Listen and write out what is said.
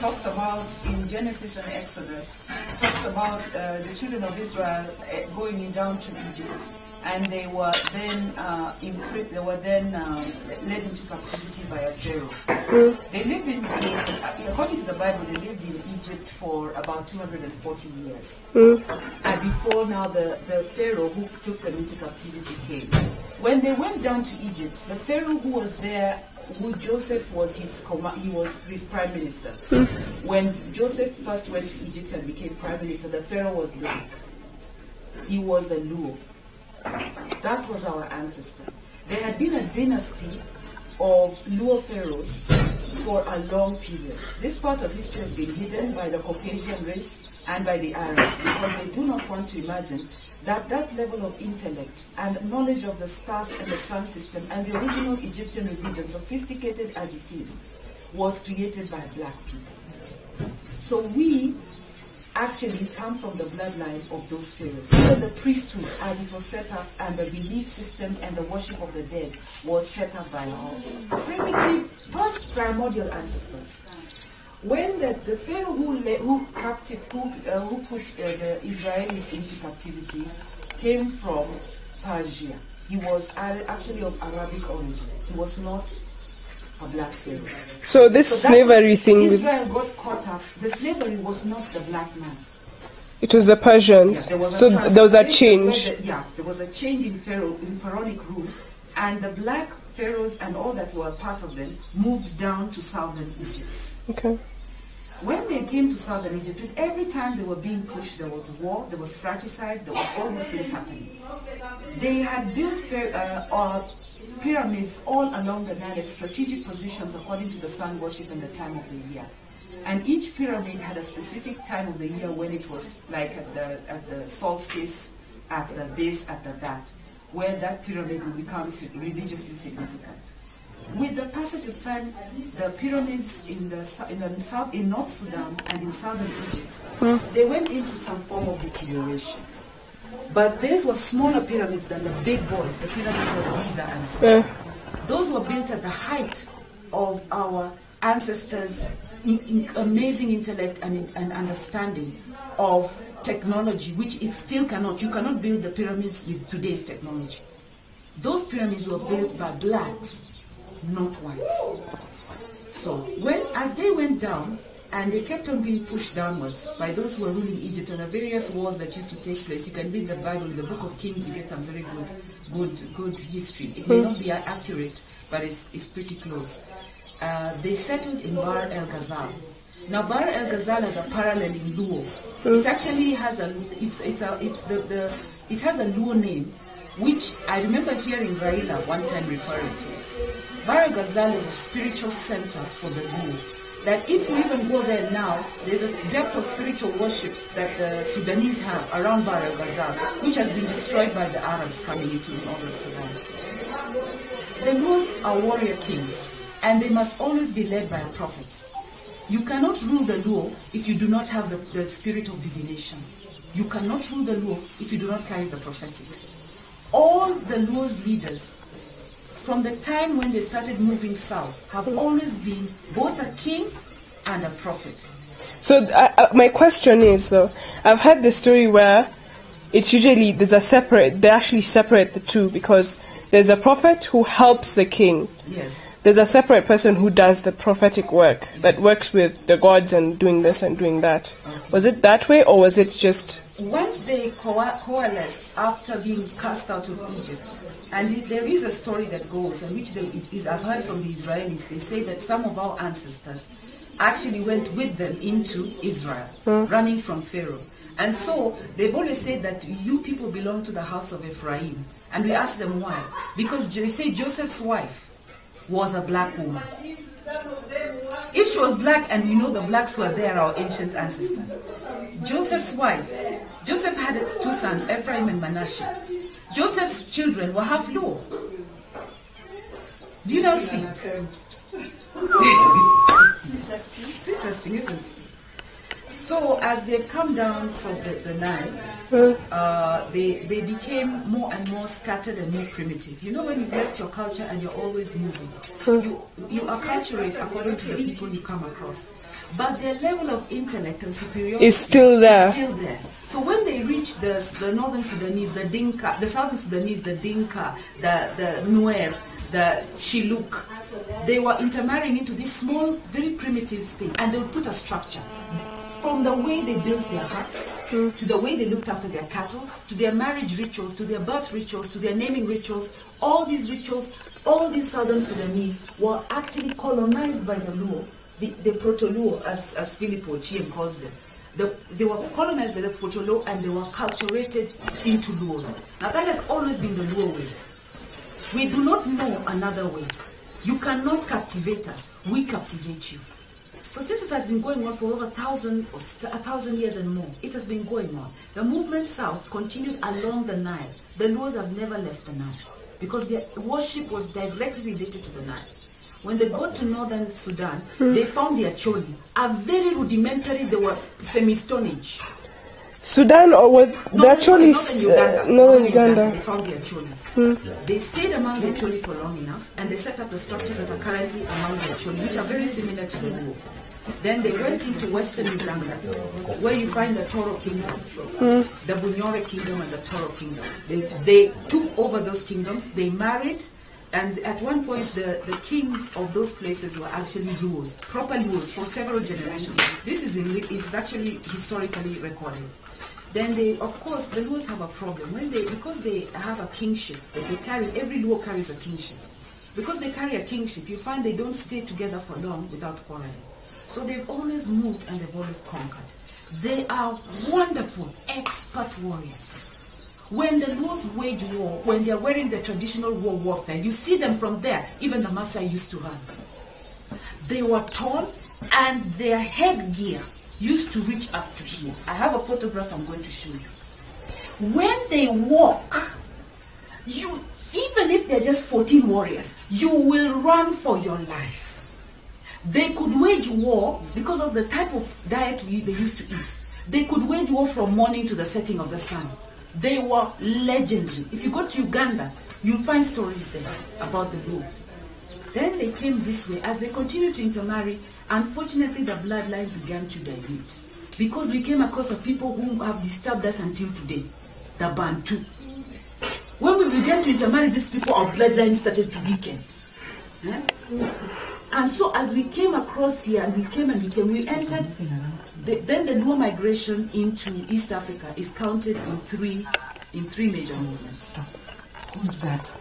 talks about, in Genesis and Exodus, talks about the children of Israel going down to Egypt, and they were then led into captivity by a Pharaoh. They lived according to the Bible, they lived in Egypt for about 240 years. And before now, the Pharaoh who took them into captivity came. When they went down to Egypt, the Pharaoh who was there, who Joseph was he was his prime minister. When Joseph first went to Egypt and became prime minister, the Pharaoh was black. He was a Luo. That was our ancestor. There had been a dynasty of Luo pharaohs for a long period. This part of history has been hidden by the Caucasian race and by the Arabs because they do not want to imagine that that level of intellect and knowledge of the stars and the sun system and the original Egyptian religion, sophisticated as it is, was created by black people. So we actually come from the bloodline of those pharaohs. Even the priesthood, as it was set up, and the belief system and the worship of the dead was set up by our primitive, first primordial ancestors. When the Pharaoh who put the Israelis into captivity came from Persia. He was actually of Arabic origin. He was not a black Pharaoh. So this slavery thing... Israel got caught up. The slavery was not the black man. It was the Persians. Yeah, there was a change. There was a change in pharaonic rule, and the black pharaohs and all that were part of them moved down to southern Egypt. Okay. When they came to southern Egypt, every time they were being pushed, there was war, there was fratricide, there was all these things happening. They had built pyramids all along the Nile at strategic positions according to the sun worship and the time of the year. And each pyramid had a specific time of the year when it was like at the solstice, at the this, at the that, where that pyramid will become religiously significant. With the passage of time, the pyramids in North Sudan and in southern Egypt, they went into some form of deterioration. But these were smaller pyramids than the big boys, the pyramids of Giza and so on. Those were built at the height of our ancestors' amazing intellect and understanding of technology, which it still cannot. You cannot build the pyramids with today's technology. Those pyramids were built by blacks, not whites. So as they went down, and they kept on being pushed downwards by those who were ruling Egypt, and the various wars that used to take place. You can read the Bible, in the book of Kings, you get some very good history. It may not be accurate, but it's pretty close. They settled in Bahr el Ghazal. Now Bahr el Ghazal has a parallel in Luo. It actually has it has a Luo name, which I remember hearing Raila one time referring to it. Bahr el Ghazal is a spiritual center for the Luo. That if you even go there now, there's a depth of spiritual worship that the Sudanese have around Bahr el Ghazal, which has been destroyed by the Arabs coming into northern Sudan. The Luos are warrior kings, and they must always be led by a prophet. You cannot rule the Luo if you do not have the spirit of divination. You cannot rule the Luo if you do not carry the prophetic. All the Luo's leaders, from the time when they started moving south, have always been both a king and a prophet. So my question is, though, I've heard the story where it's usually they actually separate the two, because there's a prophet who helps the king. Yes. There's a separate person who does the prophetic work, that works with the gods and doing this and doing that. Okay. Was it that way, or was it just... Once they coalesced after being cast out of Egypt, and there is a story that goes, in which I've heard from the Israelis, they say that some of our ancestors actually went with them into Israel, running from Pharaoh. And so they've always said that you people belong to the house of Ephraim. And we asked them why. Because they say Joseph's wife was a black woman. If she was black, and we know the blacks were there, our ancient ancestors. Joseph's wife, Joseph had two sons, Ephraim and Manasseh. Joseph's children were half Luo. Do you now see? It's interesting, isn't it? So as they've come down from the Nile, they became more and more scattered and more primitive. You know, when you've left your culture and you're always moving, you acculturate according to the people you come across. but their level of intellect and superiority is still there. So when they reach the northern Sudanese, the Dinka, the southern Sudanese, the Dinka, the Nuer, the Shiluk, they were intermarrying into this small, very primitive thing, and they would put a structure. From the way they built their huts, to the way they looked after their cattle, to their marriage rituals, to their birth rituals, to their naming rituals, all these rituals, all these southern Sudanese were actually colonized by the Luo, the Proto-Luo, as Filippo Chiem calls them. They were colonized by the Proto-Luo, and they were culturated into Luos. Now that has always been the Luo way. We do not know another way. You cannot captivate us, we captivate you. So since it has been going on for over 1,000 years and more, it has been going on. The movement south continued along the Nile. The Luos have never left the Nile because their worship was directly related to the Nile. When they got to northern Sudan, they found their Choli, a very rudimentary, they were semi-stone age. Sudan or what? Their Choli is northern Uganda. They found their Choli. They stayed among their Choli for long enough, and they set up the structures that are currently among their Choli, which are very similar to the Luo. Then they went into western Uganda, where you find the Toro Kingdom, the Bunyore Kingdom and the Toro Kingdom. They took over those kingdoms, they married, and at one point the kings of those places were actually Luos, proper Luos for several generations. This is actually historically recorded. Then they, of course, the Luos have a problem. Because they have a kingship, they carry, every Luo carries a kingship. Because they carry a kingship, you find they don't stay together for long without quarreling. So they've always moved and they've always conquered. They are wonderful, expert warriors. When the Luos wage war, when they're wearing the traditional warfare, you see them from there. Even the Maasai used to run. They were tall, and their headgear used to reach up to here. I have a photograph I'm going to show you. When they walk, even if they're just 14 warriors, you will run for your life. They could wage war because of the type of diet they used to eat. They could wage war from morning to the setting of the sun. They were legendary. If you go to Uganda, you'll find stories there about the Luo. Then they came this way. As they continued to intermarry, unfortunately the bloodline began to dilute. Because we came across a people who have disturbed us until today, the Bantu. When we began to intermarry these people, our bloodline started to weaken. And so as we came across here, and we entered, then the Luo migration into East Africa is counted in three major movements. Who's that?